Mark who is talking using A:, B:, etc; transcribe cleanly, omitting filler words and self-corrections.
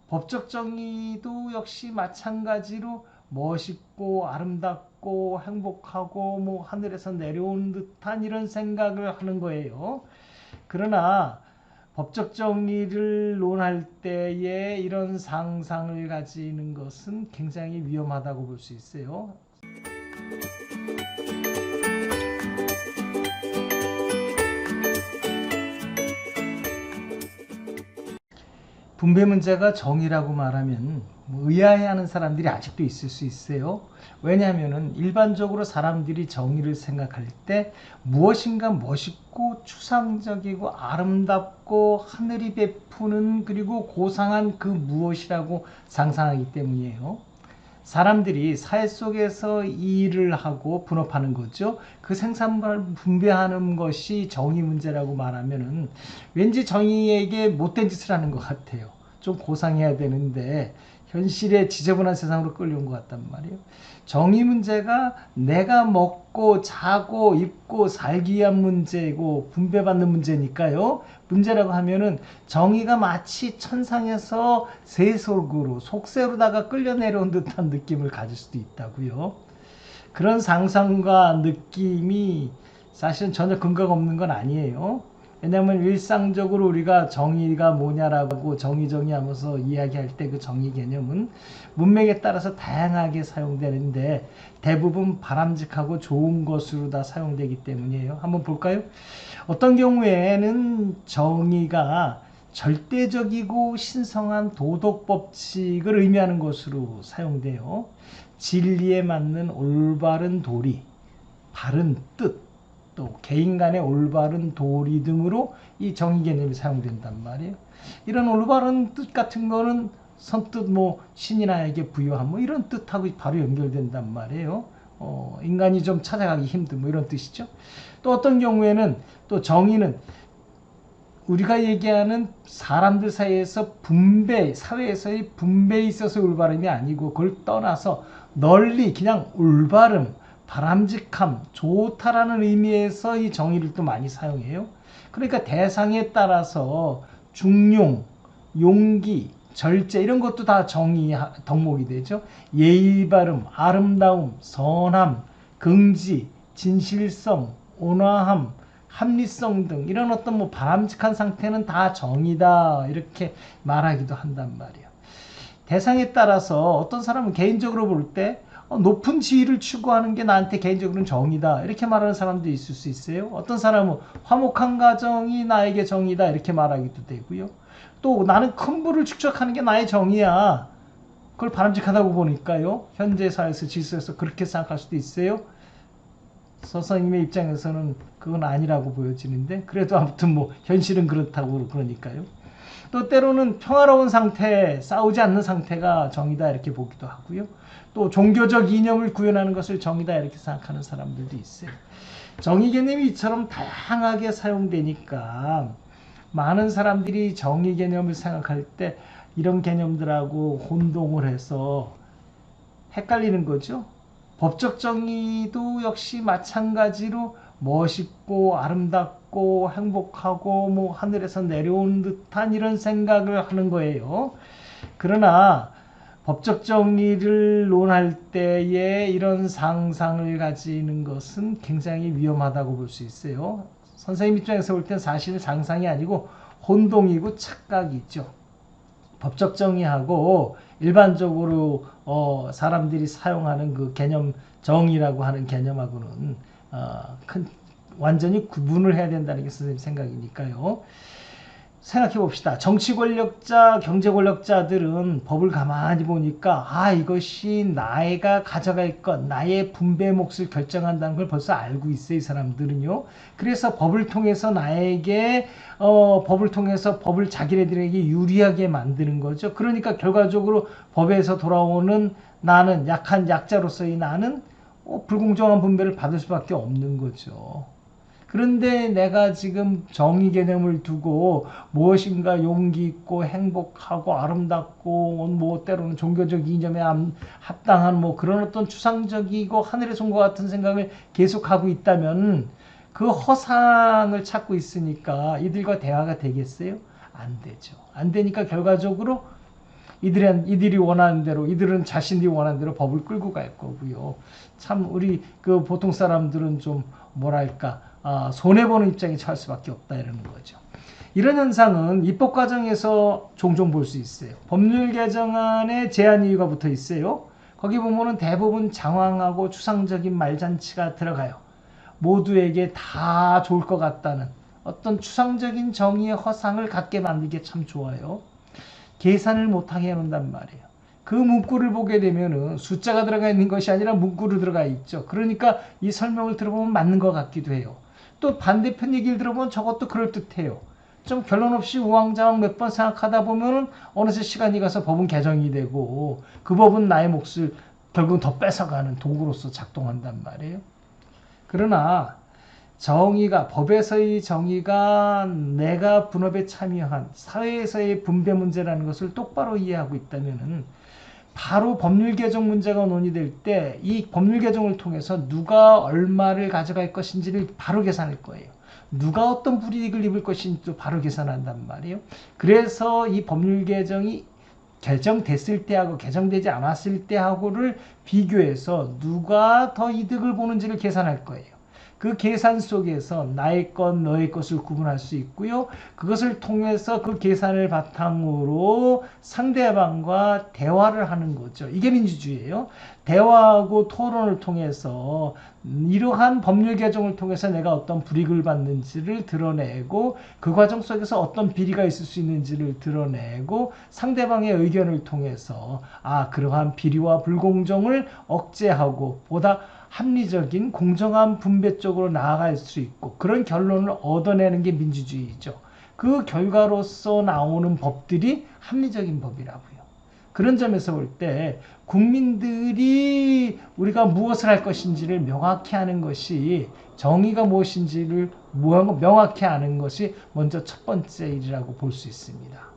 A: 법적 정의도 역시 마찬가지로 멋있고 아름답고 행복하고 뭐 하늘에서 내려온 듯한 이런 생각을 하는 거예요. 그러나 법적 정의를 논할 때에 이런 상상을 가지는 것은 굉장히 위험하다고 볼 수 있어요. 분배 문제가 정의라고 말하면 의아해하는 사람들이 아직도 있을 수 있어요. 왜냐하면 일반적으로 사람들이 정의를 생각할 때 무엇인가 멋있고 추상적이고 아름답고 하늘이 베푸는 그리고 고상한 그 무엇이라고 상상하기 때문이에요. 사람들이 사회 속에서 일을 하고 분업하는 거죠. 그 생산물을 분배하는 것이 정의 문제라고 말하면은 왠지 정의에게 못된 짓을 하는 것 같아요. 좀 고상해야 되는데 현실의 지저분한 세상으로 끌려온 것 같단 말이에요. 정의 문제가 내가 먹고 자고 입고 살기 위한 문제고 분배받는 문제니까요. 문제라고 하면은 정의가 마치 천상에서 세속으로 속세로다가 끌려 내려온 듯한 느낌을 가질 수도 있다고요. 그런 상상과 느낌이 사실은 전혀 근거가 없는 건 아니에요. 왜냐하면 일상적으로 우리가 정의가 뭐냐라고 정의하면서 이야기할 때 그 정의 개념은 문맥에 따라서 다양하게 사용되는데 대부분 바람직하고 좋은 것으로 다 사용되기 때문이에요. 한번 볼까요? 어떤 경우에는 정의가 절대적이고 신성한 도덕 법칙을 의미하는 것으로 사용돼요. 진리에 맞는 올바른 도리, 바른 뜻, 또 개인 간의 올바른 도리 등으로 이 정의 개념이 사용된단 말이에요. 이런 올바른 뜻 같은 거는 선뜻 뭐 신이 나에게 부여한 뭐 이런 뜻하고 바로 연결된단 말이에요. 인간이 좀 찾아가기 힘든 뭐 이런 뜻이죠. 또 어떤 경우에는 또 정의는 우리가 얘기하는 사람들 사이에서 분배, 사회에서의 분배에 있어서 올바름이 아니고 그걸 떠나서 널리 그냥 올바름, 바람직함, 좋다라는 의미에서 이 정의를 또 많이 사용해요. 그러니까 대상에 따라서 중용, 용기, 절제 이런 것도 다 정의 덕목이 되죠. 예의 바름, 아름다움, 선함, 긍지, 진실성, 온화함, 합리성 등 이런 어떤 뭐 바람직한 상태는 다 정의다 이렇게 말하기도 한단 말이에요. 대상에 따라서 어떤 사람은 개인적으로 볼 때 높은 지위를 추구하는 게 나한테 개인적으로는 정의다 이렇게 말하는 사람도 있을 수 있어요. 어떤 사람은 화목한 가정이 나에게 정의다 이렇게 말하기도 되고요. 또 나는 큰 부를 축적하는 게 나의 정의야. 그걸 바람직하다고 보니까요. 현재 사회에서 질서에서 그렇게 생각할 수도 있어요. 선생님의 입장에서는 그건 아니라고 보여지는데 그래도 아무튼 뭐 현실은 그렇다고 그러니까요. 또 때로는 평화로운 상태, 싸우지 않는 상태가 정의다 이렇게 보기도 하고요. 또 종교적 이념을 구현하는 것을 정의다 이렇게 생각하는 사람들도 있어요. 정의 개념이 이처럼 다양하게 사용되니까 많은 사람들이 정의 개념을 생각할 때 이런 개념들하고 혼동을 해서 헷갈리는 거죠. 법적 정의도 역시 마찬가지로 멋있고 아름답고 행복하고 뭐 하늘에서 내려온 듯한 이런 생각을 하는 거예요. 그러나 법적 정의를 논할 때에 이런 상상을 가지는 것은 굉장히 위험하다고 볼 수 있어요. 선생님 입장에서 볼 땐 사실 상상이 아니고 혼동이고 착각이죠. 법적 정의하고 일반적으로 사람들이 사용하는 그 개념 정의라고 하는 개념하고는 큰 완전히 구분을 해야 된다는 게 선생님 생각이니까요. 생각해 봅시다. 정치 권력자, 경제 권력자들은 법을 가만히 보니까 이것이 나가 가져갈 것, 나의 분배 몫을 결정한다는 걸 벌써 알고 있어요. 이 사람들은요. 그래서 법을 통해서 나에게 법을 통해서 법을 자기네들에게 유리하게 만드는 거죠. 그러니까 결과적으로 법에서 돌아오는 나는 약한 약자로서의 나는 불공정한 분배를 받을 수밖에 없는 거죠. 그런데 내가 지금 정의 개념을 두고 무엇인가 용기 있고 행복하고 아름답고 뭐 때로는 종교적 이념에 합당한 뭐 그런 어떤 추상적이고 하늘에서 온 것 같은 생각을 계속하고 있다면 그 허상을 찾고 있으니까 이들과 대화가 되겠어요? 안 되죠. 안 되니까 결과적으로 이들이 원하는 대로, 이들은 자신들이 원하는 대로 법을 끌고 갈 거고요. 참 우리 그 보통 사람들은 좀 뭐랄까 손해보는 입장에 처할 수밖에 없다 이러는 거죠. 이런 현상은 입법 과정에서 종종 볼 수 있어요. 법률 개정안에 제한 이유가 붙어 있어요. 거기 보면은 대부분 장황하고 추상적인 말잔치가 들어가요. 모두에게 다 좋을 것 같다는 어떤 추상적인 정의의 허상을 갖게 만들기 참 좋아요. 계산을 못하게 해놓는단 말이에요. 그 문구를 보게 되면은 숫자가 들어가 있는 것이 아니라 문구로 들어가 있죠. 그러니까 이 설명을 들어보면 맞는 것 같기도 해요. 또 반대편 얘기를 들어보면 저것도 그럴듯해요. 좀 결론 없이 우왕좌왕 몇 번 생각하다 보면은 어느새 시간이 가서 법은 개정이 되고 그 법은 나의 몫을 결국 더 뺏어가는 도구로서 작동한단 말이에요. 그러나 정의가, 법에서의 정의가 내가 분업에 참여한 사회에서의 분배 문제라는 것을 똑바로 이해하고 있다면은 바로 법률 개정 문제가 논의될 때 이 법률 개정을 통해서 누가 얼마를 가져갈 것인지를 바로 계산할 거예요. 누가 어떤 불이익을 입을 것인지도 바로 계산한단 말이에요. 그래서 이 법률 개정이 개정됐을 때하고 개정되지 않았을 때하고를 비교해서 누가 더 이득을 보는지를 계산할 거예요. 그 계산 속에서 나의 것, 너의 것을 구분할 수 있고요. 그것을 통해서 그 계산을 바탕으로 상대방과 대화를 하는 거죠. 이게 민주주의예요. 대화하고 토론을 통해서 이러한 법률 개정을 통해서 내가 어떤 불이익을 받는지를 드러내고 그 과정 속에서 어떤 비리가 있을 수 있는지를 드러내고 상대방의 의견을 통해서 그러한 비리와 불공정을 억제하고 보다 합리적인 공정한 분배 쪽으로 나아갈 수 있고 그런 결론을 얻어내는 게 민주주의죠. 그 결과로서 나오는 법들이 합리적인 법이라고요. 그런 점에서 볼 때 국민들이 우리가 무엇을 할 것인지를 명확히 하는 것이 정의가 무엇인지를 명확히 아는 것이 먼저 첫 번째 일이라고 볼 수 있습니다.